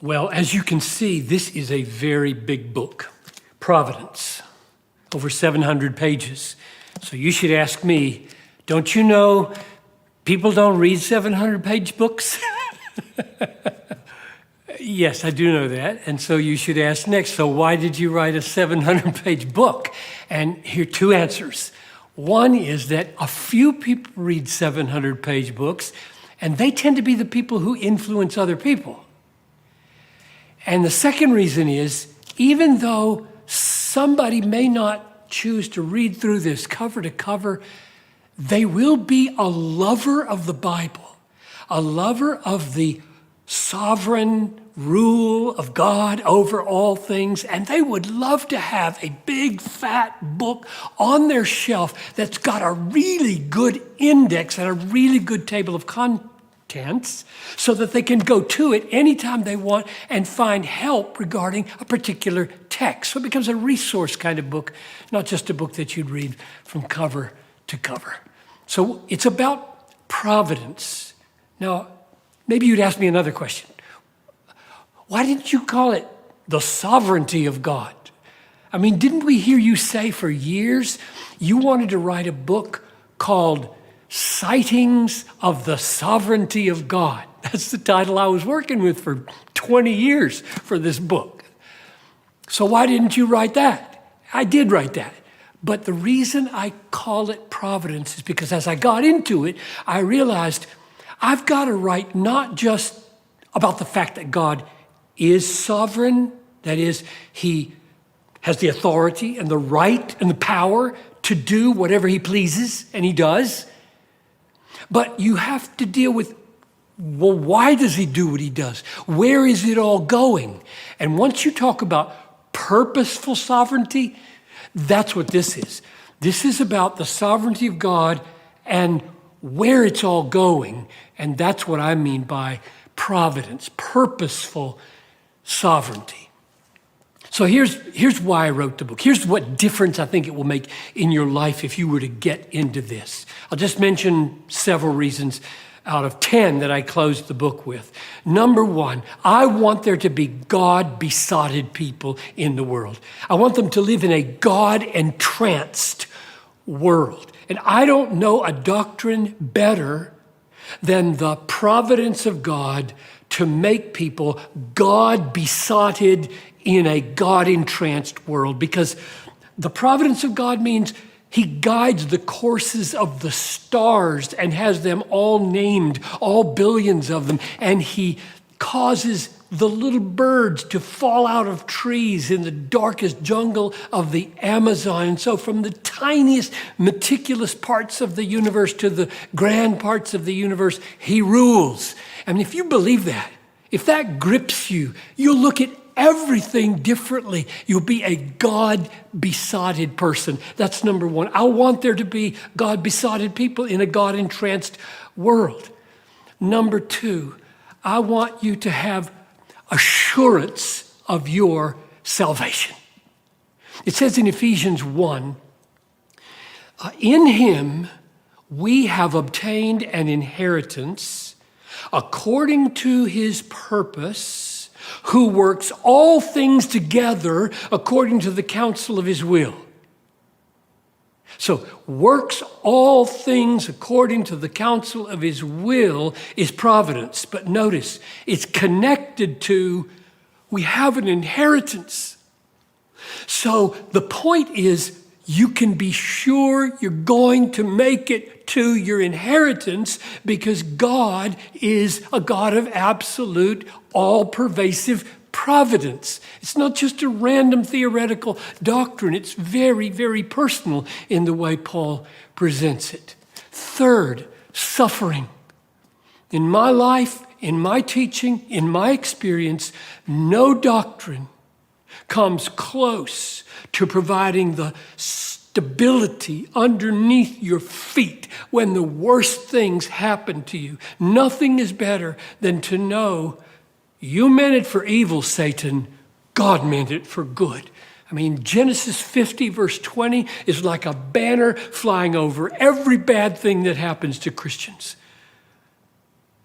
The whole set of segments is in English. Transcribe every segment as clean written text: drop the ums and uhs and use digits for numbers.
Well, as you can see, this is a very big book, Providence, over 700 pages. So you should ask me, don't you know people don't read 700-page books? Yes, I do know that. And so you should ask next, so why did you write a 700-page book? And here are two answers. One is that a few people read 700-page books, and they tend to be the people who influence other people. And the second reason is, even though somebody may not choose to read through this cover to cover, they will be a lover of the Bible, a lover of the sovereign rule of God over all things, and they would love to have a big fat book on their shelf that's got a really good index and a really good table of contents so that they can go to it anytime they want and find help regarding a particular text. So it becomes a resource kind of book, not just a book that you'd read from cover to cover. So it's about providence. Now, maybe you'd ask me another question. Why didn't you call it the sovereignty of God? I mean, didn't we hear you say for years you wanted to write a book called Sightings of the Sovereignty of God? That's the title I was working with for 20 years for this book. So why didn't you write that? I did write that. But the reason I call it Providence is because as I got into it, I realized I've got to write not just about the fact that God is sovereign, that is, he has the authority and the right and the power to do whatever he pleases, and he does. But you have to deal with, well, why does he do what he does? Where is it all going? And once you talk about purposeful sovereignty, that's what this is. This is about the sovereignty of God and where it's all going. And that's what I mean by providence, purposeful sovereignty. So here's why I wrote the book. Here's what difference I think it will make in your life if you were to get into this. I'll just mention several reasons out of 10 that I closed the book with. Number one, I want there to be God-besotted people in the world. I want them to live in a God-entranced world. And I don't know a doctrine better than the providence of God to make people God-besotted in a God-entranced world, because the providence of God means he guides the courses of the stars and has them all named, all billions of them, and he causes the little birds to fall out of trees in the darkest jungle of the Amazon. And so from the tiniest, meticulous parts of the universe to the grand parts of the universe, he rules. I mean, if you believe that, if that grips you, you'll look at everything differently. You'll be a God-besotted person. That's number one. I want there to be God-besotted people in a God-entranced world. Number two, I want you to have assurance of your salvation. It says in Ephesians 1, in him we have obtained an inheritance according to his purpose, who works all things together according to the counsel of his will. So, works all things according to the counsel of his will is providence. But notice, it's connected to, we have an inheritance. So, the point is, you can be sure you're going to make it to your inheritance because God is a God of absolute, all-pervasive providence. It's not just a random theoretical doctrine. It's very, very personal in the way Paul presents it. Third, suffering. In my life, in my teaching, in my experience, no doctrine comes close to providing the stability underneath your feet when the worst things happen to you. Nothing is better than to know you meant it for evil, Satan. God meant it for good. I mean, Genesis 50, verse 20 is like a banner flying over every bad thing that happens to Christians.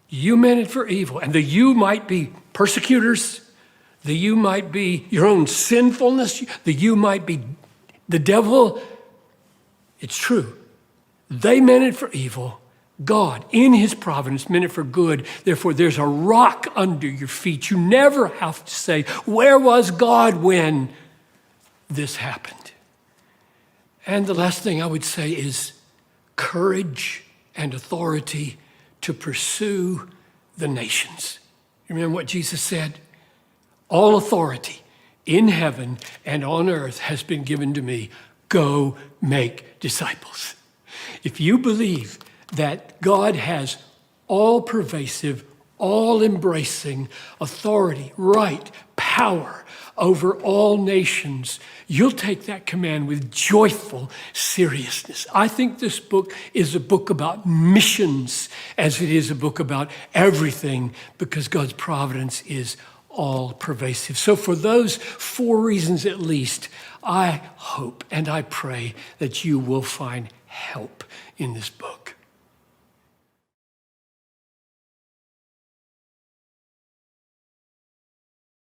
You meant it for evil. And the you might be persecutors, that you might be your own sinfulness, that you might be the devil. It's true. They meant it for evil. God, in his providence, meant it for good. Therefore, there's a rock under your feet. You never have to say, where was God when this happened? And the last thing I would say is courage and authority to pursue the nations. You remember what Jesus said? All authority in heaven and on earth has been given to me. Go make disciples. If you believe that God has all-pervasive, all-embracing authority, right, power over all nations, you'll take that command with joyful seriousness. I think this book is a book about missions as it is a book about everything, because God's providence is all-pervasive. So for those 4 reasons at least, I hope and I pray that you will find help in this book.